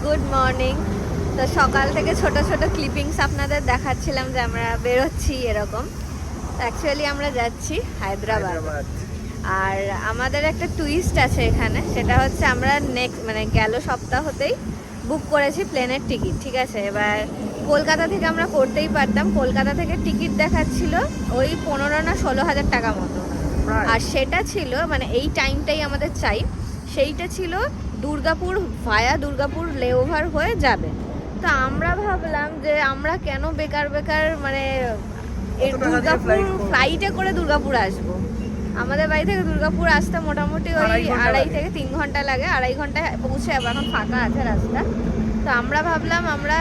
Good morning. তো সকাল থেকে ছোট ছোট ক্লিপিংস আপনাদের দেখাচ্ছিলাম যে আমরা বেরোচ্ছি এরকম। অ্যাকচুয়ালি আমরা যাচ্ছি হায়দ্রাবাদ। আর আমাদের একটা টুইস্ট আছে এখানে, সেটা হচ্ছে আমরা নেক্সট মানে গেল সপ্তাহতেই বুক করেছি প্লেনের টিকিট, ঠিক আছে। এবার কলকাতা থেকে আমরা করতেই পারতাম, কলকাতা থেকে টিকিট দেখাচ্ছিল ওই 15 না 16 হাজার টাকা মতো। আর সেটা ছিল মানে এই টাইমটাই আমাদের চাই, সেইটা ছিল দুর্গাপুর ভায়া দুর্গাপুর লেওভার হয়ে যাবে। তো আমরা ভাবলাম যে আমরা কেন বেকার বেকার মানে এই দুর্গাপুর ফ্লাইটে করে দুর্গাপুর আসবো। আমাদের বাড়ি থেকে দুর্গাপুর আসতে মোটামুটি ওই 2.5 থেকে 3 ঘন্টা লাগে, 2.5 ঘন্টায় পৌঁছে যাবো, এখন ফাঁকা আছে রাস্তা। তো আমরা ভাবলাম আমরা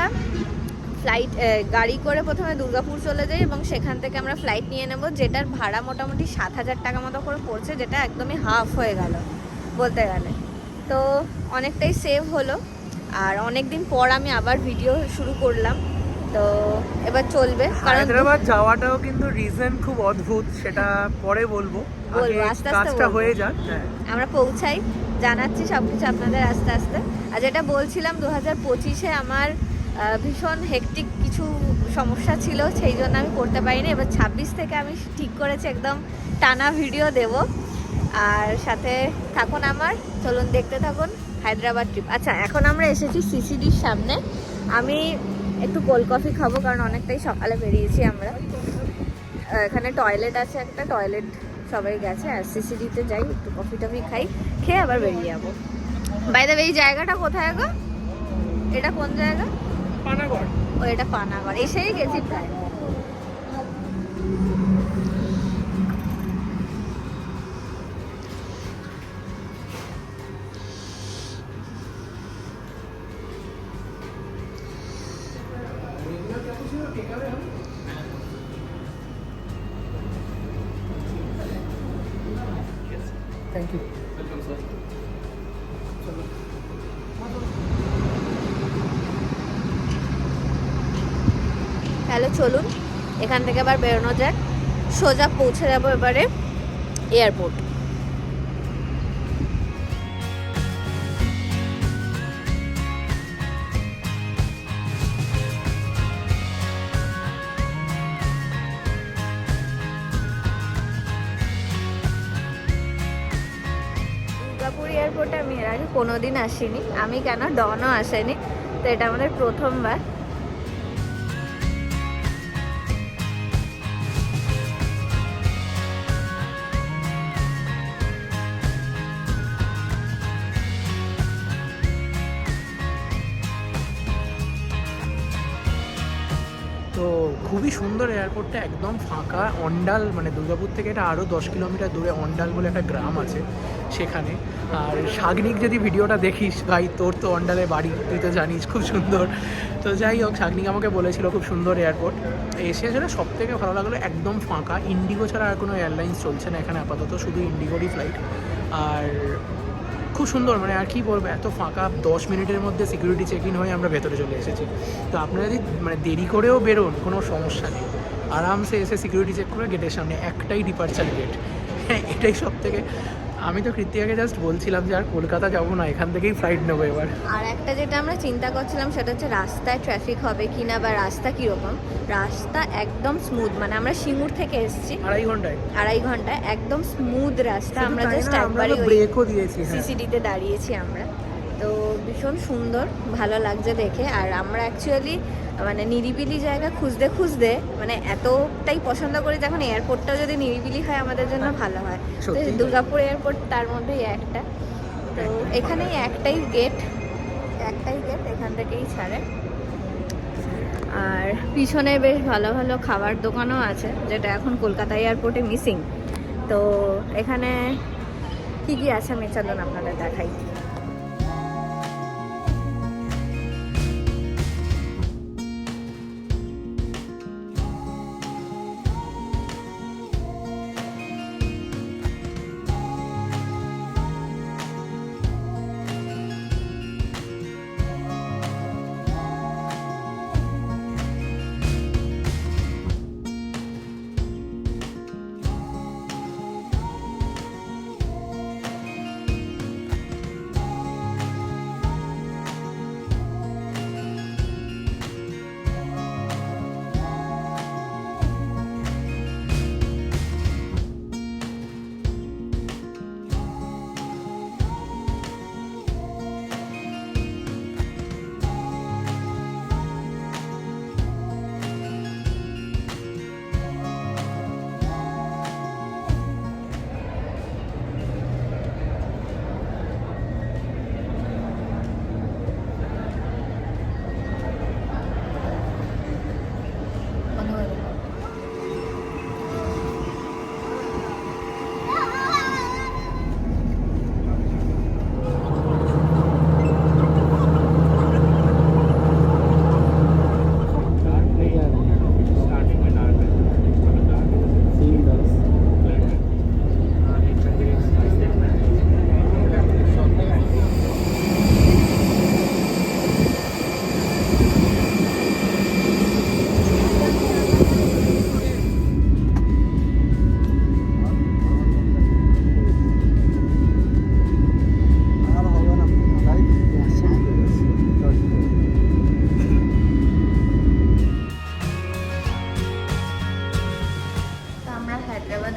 ফ্লাইট গাড়ি করে প্রথমে দুর্গাপুর চলে যাই এবং সেখান থেকে আমরা ফ্লাইট নিয়ে নেব, যেটার ভাড়া মোটামুটি 7,000 টাকা মতো করে পড়ছে, যেটা একদমই হাফ হয়ে গেল বলতে গেলে। তো অনেকটাই সেভ হলো। আর অনেক দিন পর আমি আবার ভিডিও শুরু করলাম, তো এবার চলবে। কারণ হায়দ্রাবাদ যাওয়াটাও কিন্তু রিজন খুব অদ্ভুত, সেটা পরে বলবো, আগে আস্তে কাজটা আস্তে হয়ে যাক। আমরা পৌঁছাই, জানাচ্ছি সবকিছু আপনাদের আস্তে আস্তে। আর যেটা বলছিলাম 2025-এ আমার ভীষণ হেকটিক কিছু সমস্যা ছিল, সেই জন্য আমি করতে পারিনি। এবার 26 থেকে আমি ঠিক করেছি একদম টানা ভিডিও দেব। আর সাথে থাকুন আমার, চলুন দেখতে থাকুন হায়দ্রাবাদ ট্রিপ। আচ্ছা, এখন আমরা এসেছি সিসিডির সামনে। আমি একটু কোল্ড কফি খাবো, কারণ অনেকটাই সকালে বেরিয়েছি আমরা। এখানে টয়লেট আছে একটা, টয়লেট সবাই গেছে। আর সিসিডিতে যাই, একটু কফি টফি খাই, খেয়ে আবার বেরিয়ে যাবো। বাই দ্য ওয়ে, এই জায়গাটা কোথায় গো? এটা কোন জায়গা? পানাগড়। ও, এটা পানাগড়। এসেই গেছি প্রায়। Thank you. তাহলে চলুন এখান থেকে আবার বেরোনো যাক, সোজা পৌঁছে যাবো এবারে এয়ারপোর্ট। দুর্গাপুর এয়ারপোর্টে আমি এর আগে কোনোদিন আসিনি, আমি কেন ডনও আসেনি, তো এটা আমাদের প্রথমবার। তো খুবই সুন্দর এয়ারপোর্টটা, একদম ফাঁকা। অন্ডাল মানে দুর্গাপুর থেকে এটা আরও 10 কিলোমিটার দূরে অন্ডাল বলে একটা গ্রাম আছে সেখানে। আর শাগনিক যদি ভিডিওটা দেখিস ভাই, তোর তো অন্ডালে বাড়ি, তুই তো জানিস, খুব সুন্দর। তো যাই হোক, শাগনিক আমাকে বলেছিল খুব সুন্দর এয়ারপোর্ট। এসে যেটা সব থেকে ভালো লাগলো, একদম ফাঁকা। ইন্ডিগো ছাড়া আর কোনো এয়ারলাইন্স চলছে না এখানে আপাতত, শুধু ইন্ডিগোরই ফ্লাইট। আর খুব সুন্দর, মানে আর কি বলবো, এত ফাঁকা। 10 মিনিটের মধ্যে সিকিউরিটি চেক ইন হয়ে আমরা ভেতরে চলে এসেছি। তো আপনারা যদি মানে দেরি করেও বেরোন, কোনো সমস্যা নেই, আরামসে এসে সিকিউরিটি চেক করে গেটের সামনে একটাই ডিপার্চার গেট। হ্যাঁ, এটাই সব থেকে। আমি তো কৃত্তিকাকে জাস্ট বলছিলাম যে আর কলকাতা যাবো না, এখান থেকেই ফ্লাইট নেবো এবার। আর একটা যেটা আমরা চিন্তা করছিলাম সেটা হচ্ছে রাস্তায় ট্রাফিক হবে কিনা, বা রাস্তা কীরকম। রাস্তা একদম স্মুথ, মানে আমরা সিঙ্গুর থেকে এসেছি 2.5 ঘন্টায়, একদম স্মুথ রাস্তা। আমরা জাস্ট একবারই ব্রেকও দিয়েছি, সিসিডিতে দাঁড়িয়েছি আমরা। তো ভীষণ সুন্দর, ভালো লাগছে দেখে। আর আমরা অ্যাকচুয়ালি মানে নিরিবিলি জায়গা খুঁজতে খুঁজতে মানে এতটাই পছন্দ করি, যখন এয়ারপোর্টটাও যদি নিরিবিলি হয় আমাদের জন্য ভালো হয়। তো দুর্গাপুর এয়ারপোর্ট তার মধ্যেই একটা। তো এখানেই একটাই গেট, এখান থেকেই ছাড়ে। আর পিছনে বেশ ভালো ভালো খাবার দোকানও আছে, যেটা এখন কলকাতা এয়ারপোর্টে মিসিং। তো এখানে কি কি আছে আমি চলুন আপনাদের দেখাই।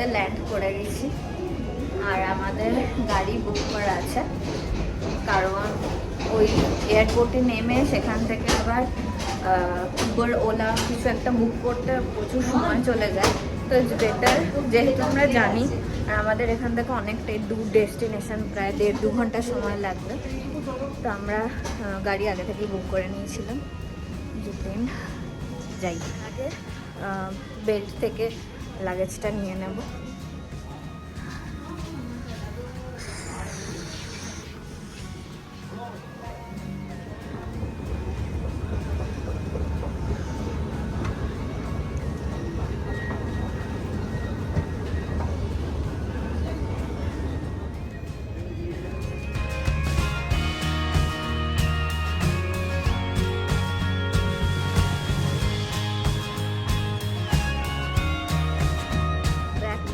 মধ্যে ল্যান্ড করে গেছি আর আমাদের গাড়ি বুক করা আছে, কারণ ওই এয়ারপোর্টে নেমে সেখান থেকে আবার উবার ওলা কিছু একটা বুক করতে প্রচুর সময় চলে যায়। তো ইটস বেটার, যেহেতু আমরা জানি আর আমাদের এখান থেকে অনেকটাই দূর ডেস্টিনেশন, প্রায় 1.5-2 ঘন্টা সময় লাগবে, তো আমরা গাড়ি আগে থেকেই বুক করে নিয়েছিলাম যে ট্রেন যাই। আগে বেল্ট থেকে লাগেজটা নিয়ে নেব।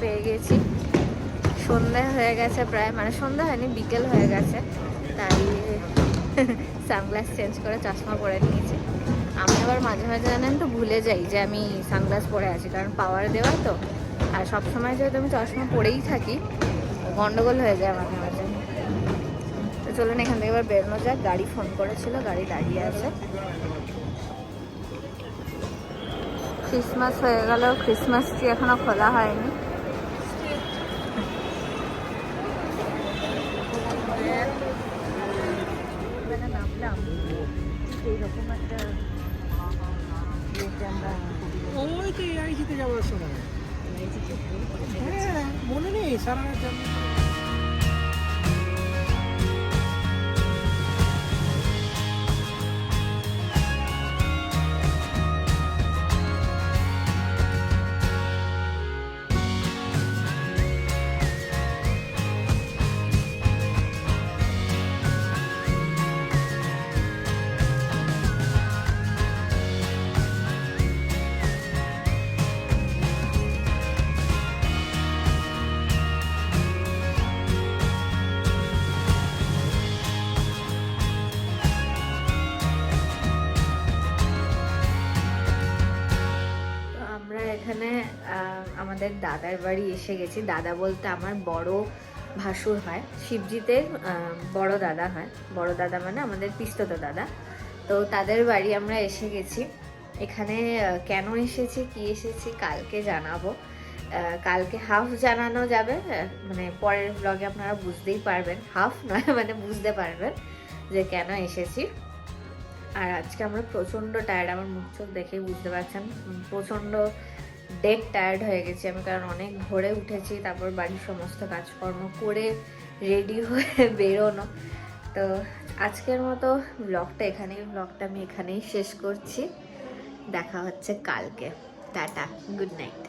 পেয়ে গেছি, সন্ধ্যা হয়ে গেছে প্রায়, মানে সন্ধ্যা হয়নি, বিকেল হয়ে গেছে, তাই সানগ্লাস চেঞ্জ করে চশমা পরে নিয়েছি। আমি আবার মাঝে মাঝে জানেন তো ভুলে যাই যে আমি সানগ্লাস পরে আছি, কারণ পাওয়ার দেওয়া তো, আর সবসময় যেহেতু আমি চশমা পরেই থাকি গন্ডগোল হয়ে যায় মাঝে মাঝে। তো চলুন এখান থেকে এবার বেরোনো যাক। গাড়ি ফোন করেছিল, গাড়ি দাঁড়িয়ে আছে। ক্রিসমাস হয়ে গেল, ক্রিসমাস ট্রি এখনো খোলা হয়নি। নামলাম এইরকম একটা ওই তো এআইজিতে যাওয়ার সময়, হ্যাঁ মনে নেই সারা রাত এখানে আমাদের দাদার বাড়ি এসে গেছি। দাদা বলতে আমার বড় ভাসুর হয়, শিবজিতের বড় দাদা হয়। বড় দাদা মানে আমাদের পিস্তত দাদা। তো তাদের বাড়ি আমরা এসে গেছি। এখানে কেন এসেছি, কি এসেছি কালকে জানাবো। কালকে হাফ জানানো যাবে, মানে পরের ব্লগে আপনারা বুঝতেই পারবেন, হাফ নয় মানে বুঝতে পারবেন যে কেন এসেছি। আর আজকে আমরা প্রচণ্ড টায়ার্ড, আমার মুখ চোখ দেখেই বুঝতে পারছেন, প্রচণ্ড ডেড টায়ার্ড হয়ে গেছি আমি, কারণ অনেক ভোরে উঠেছি, তারপর বাড়ির সমস্ত কাজকর্ম করে রেডি হয়ে বেরোনো। তো আজকের মতো ব্লগটা আমি এখানেই শেষ করছি। দেখা হচ্ছে কালকে। Tata, good night.